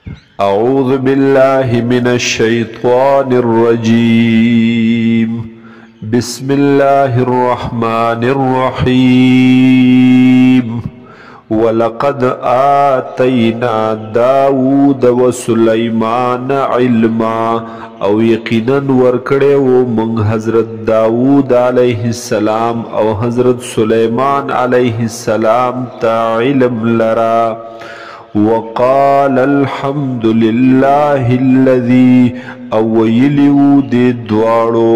أعوذ بالله من الشيطان الرجيم بسم الله الرحمن الرحيم ولقد آتينا داود وسليمان علما او یقینا ورکڑے و من حضرت داود علیہ السلام او حضرت سلیمان علیہ السلام تا علم لرا وقال الحمد لله الذي اویلیو دے دوارو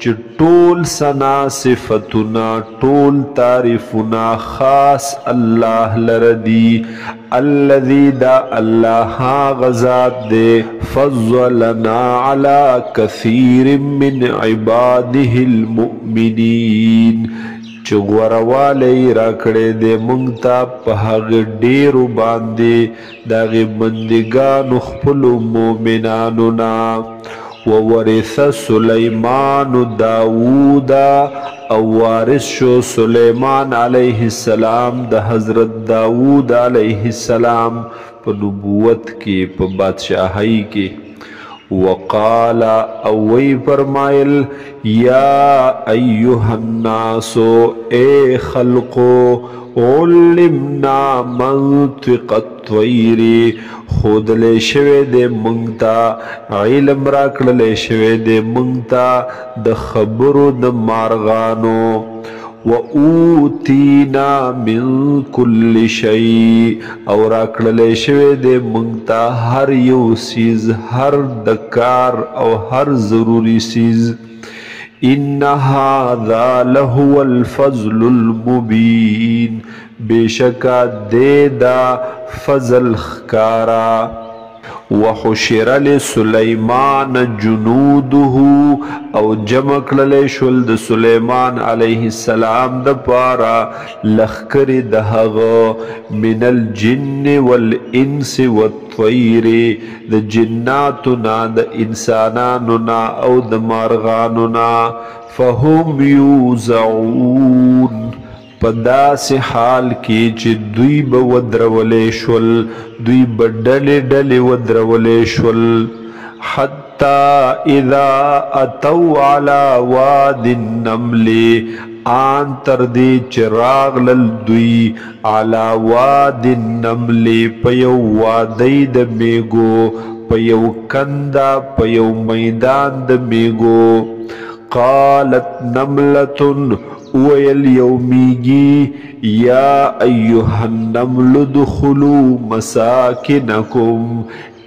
چه ټول ثنا صفتنا ټول تعریفنا خاص الله لردی الذي دا الله غزاد دے فضلنا على كثير من عباده المؤمنين چه غوروالی راکڑے دے منگتا پہاگ ڈیرو باندے داغی بندگانو خپلو مومنانونا وورث سلیمان داوودا او وارث شو سلیمان علیہ السلام دا حضرت داود علیہ السلام پا نبوت کے پا بادشاہی کے وقال اوی فرمائل یا ایوہ الناسو اے خلقو علمنا منطق الطیر خود لے شوے دے منگتا علم راکڑ لے شوے دے منگتا د خبرو د مارغانو وَأُوتِينَا مِن كُلِّ شَيْءٍ اور راکڑلے شوے دے منگتا ہر یو سیز ہر دکار او ہر ضروری سیز ان هذا لهو الفضل المبین بے شکا دے دا فضل خکارا وحشر لسلیمان جنوده او جمع کړل شول د سلیمان علیہ السلام د پارا لخکر دهغه من الجن والانس والطير د جناتنا د انساناننا او د مارغاننا فهم یوزعون پدا سے حال کی چی دوی با ودرولے شول دوی با ڈلی ڈلی ودرولے شول حتی اذا اتو علا واد النمل آن تردی چراغ للدوی علا واد النمل پیو وادی د میگو پیو کندا پیو میدان د میگو قالت نملتن ویل یومیگی یا ایوہ النمل دخلو مساکنکم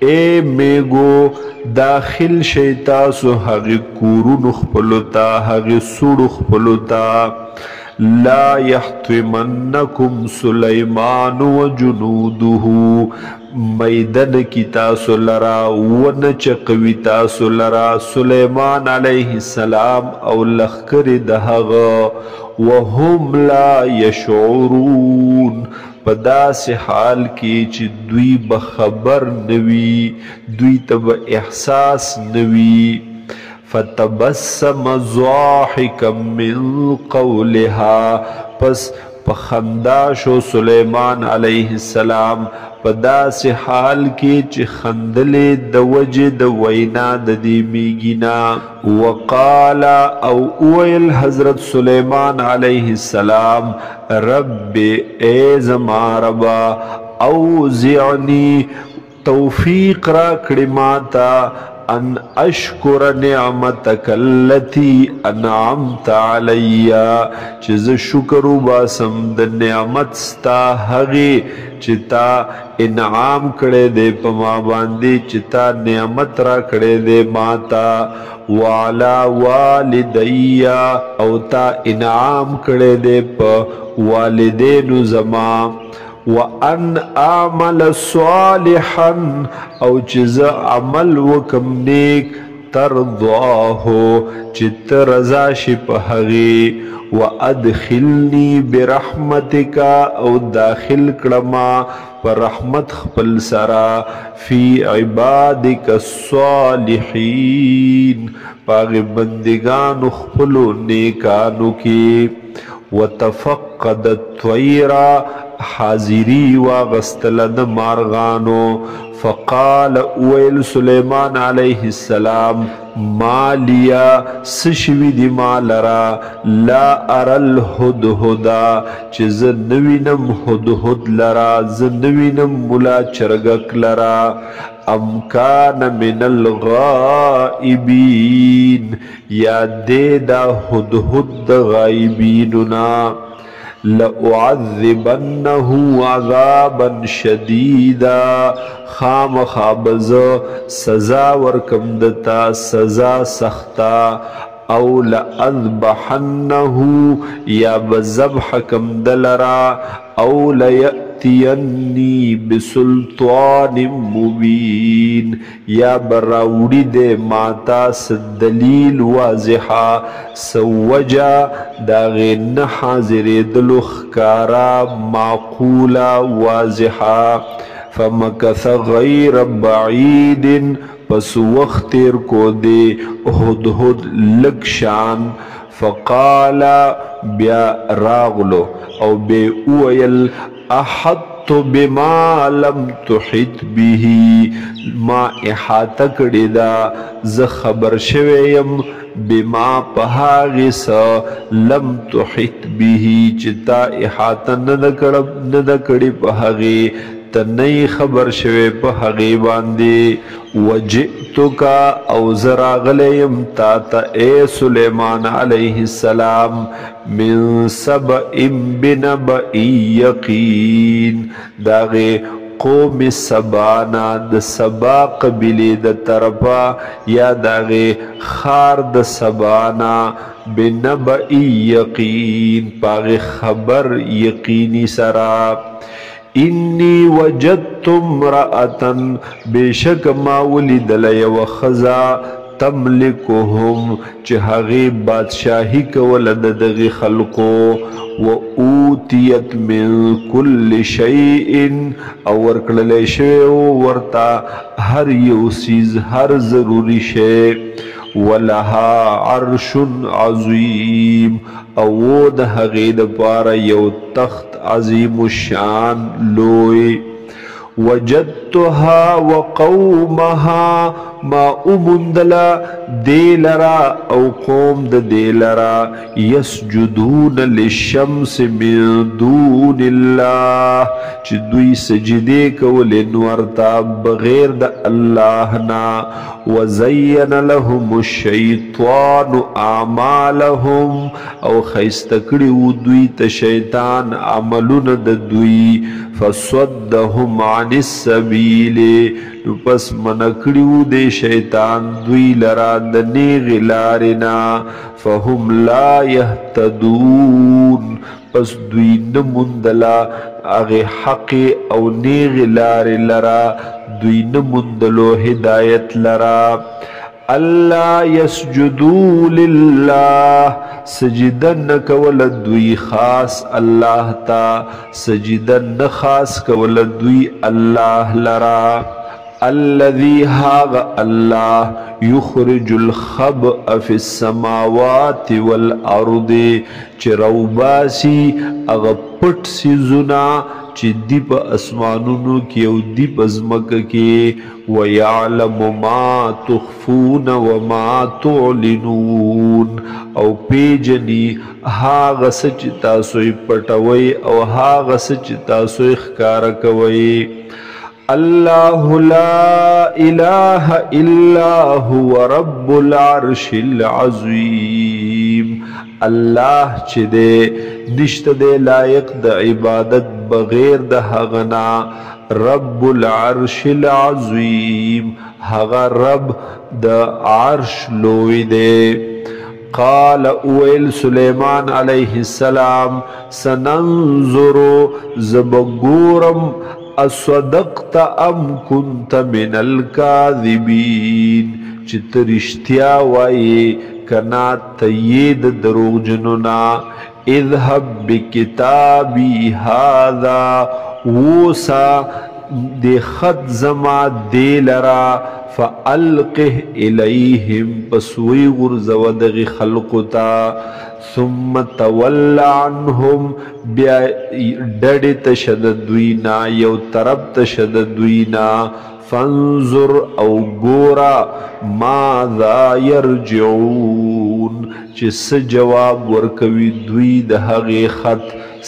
اے میگو داخل شیطاسو حقی کورون خپلوتا حقی سوڑ خپلوتا لا یحتمنکم سلیمان و جنودہو میدن کی تاسو لرا ونچقوی تاسو لرا سلیمان علیہ السلام او لخکر دهغا وهم لا یشعرون پدا سے حال کی چی دوی بخبر نوی دوی تب احساس نوی فتبسم ضاحکا من قولها پس پخنداشو سلیمان علیہ السلام پدا سے حال کی چی خندلے دوجہ دوینا ددی میگینا وقالا او اویل حضرت سلیمان علیہ السلام رب اے زماربا اوزعنی توفیق را کڑماتا ان اشکر نعمتک اللتی انعمت علی چیز شکرو باسم د نعمت ستا حقی چتا انعام کڑے دے پا ما باندی چتا نعمت را کڑے دے ماتا وعلا والدی او تا انعام کڑے دے پا والدین زمان وَأَنْ أَعْمَلَ صَالِحًا او چیز عمل وکم نیک ترضاہو چت رضا شپ حغی وَأَدْخِلْنِي بِرَحْمَتِكَ او داخل کرما پر رحمت خپل سرا فی عبادک الصالحین پاغ بندگان خپلو نیکانو کی وَتَفَقَّدَ الطَّيْرَ حاضری واغستل د مارغانو فقال ویل سلیمان علیہ السلام ما لیا سشوی دی ما لرا لا ارل هدهدا چه زنوینم هدهد لرا زنوینم ملا چرگک لرا ام کان من الغائبین یا دے دا هدهد غائبیننا لأعذبنه عذابا شدیدا خام خابز سزا ورکم دتا سزا سختا او لأذبحنه یا بزبح کم دلرا او لیأتینی بسلطان مبین یا براوڑی دے ماتا سدلیل واضحا سوجا داغین حاضر دلخکارا معقولا واضحا فمکث غیر بعید پس وقت تیر کو دے هدهد لکشان فقالا بیا راغلو او بے اویل احط بما لم تحط به ما احاطه کړی دا ز خبر شویم بما پهاغس لم تحط به چتا احاطه نه کړی پهاغي تنئی خبر شوی په هغې باندې وجئتکا او زراغلیم تا تا اے سلیمان علیہ السلام من سبع بنبع یقین داغے قوم سبانا د سبا قبیلی د طرفا یا داغے خار د سبانا بنبع یقین پاغ خبر یقینی سراب انی وجدت امرأة بیشک ما ولدل یو خزا تملکهم چه هغی بادشاہی کولد دغی خلقو و اوتیت من کل شیء او ورکللی شیء ورطا هر یو سیز هر ضروری شیء ولها عرش عظیم او د هغې دپاره یو تخت عظیم الشان لوی وجدتها وقومها ما امندلا دیلرا او قوم د دیلرا یسجدون للشمس من دون الله چی دوی سجدے کولن ورطا بغیر د اللہ نا وزین لهم الشیطان اعمالهم او خیستکڑیو دوی تا شیطان عملون د دوی فصدهم عن السبیل نو پس منکڑیو دے شیطان دوی لرا دنیغ لارنا فهم لا یهتدون پس دوی نمندلا اغی حق او نیغ لار لرا دوی نمندلو ہدایت لرا اللہ یسجدو للہ سجدن کولد دوی خاص اللہ تا سجدن خاص کولد دوی اللہ لرا الذي هاغ الله يخرج الخبأ في السماوات والارض چروباسی اغا پٹ سیزنا چی دیپ اسمانونو کی او دیپ ازمک کی وَيَعْلَمُ مَا تُخْفُونَ وَمَا تُعْلِنُونَ او پیجنی هاغ سچ تاسوی پٹوئی او هاغ سچ تاسوی خکارکوئی اللہ لا الہ الا هو رب العرش العظیم اللہ چی دے نشت دے لائق دا عبادت بغیر دا حغنا رب العرش العظیم حغا رب دا عرش لوی دے قال اویل سلیمان علیہ السلام سننظر زبگورم اصدقت ام کنت من الكاذبین چت رشتیا وائی کنا تید دروغ جنونا اذهب بکتابی هذا ووسا دے خط زما دے لرا فألقه الیہم پسوی غرزو دغی خلقتا ثم تول عنهم بیا ڈڑ تشددوینا یو طرف تشددوینا فانظر او گورا ماذا يرجعون چې څه جواب ورکوي دوی د هغې خط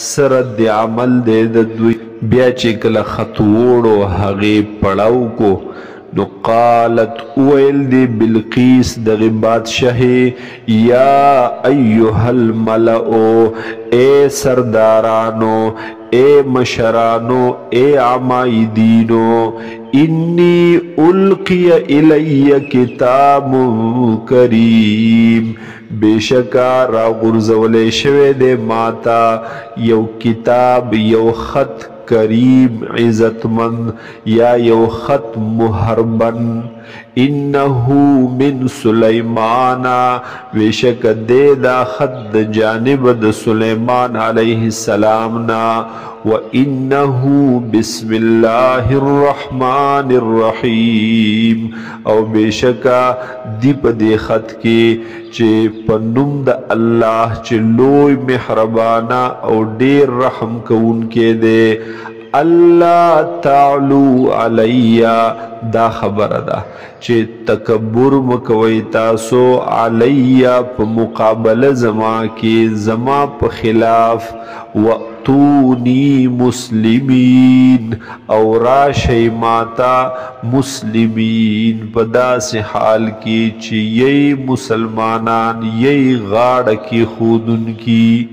سره د عمل دی د دوی بیا چې کله خط وړو هغې پړاو کو نو قالت اویل دی بلقیس دغی بادشاہ یا ایوہ الملئو اے سردارانو اے مشرانو اے عمائدینو انی القی الی کتاب کریم بیشکا را غرزولے شوے دے ماتا یو کتاب یو خط کریم عزتمند یا یو خط محربن انہو من سلیمانا ویشک دے دا خط دا جانب دا سلیمان علیہ السلام نا وَإِنَّهُ بِسْمِ اللَّهِ الرَّحْمَنِ الرَّحِيمِ او بیشکا دیپ دے خط کے چے پنم دا اللہ چے لوی محربانا او دیر رحم کون کے دے اللہ تعلو علیہ دا خبر دا چے تکبر مکوی تاسو علیہ پا مقابل زما کے زما پا خلاف وَأْتُونِي مُسْلِمِينَ او راشی ماتا مسلمین پدا سے حال کی چی یہی مسلمانان یہی غاڑ کی خودن کی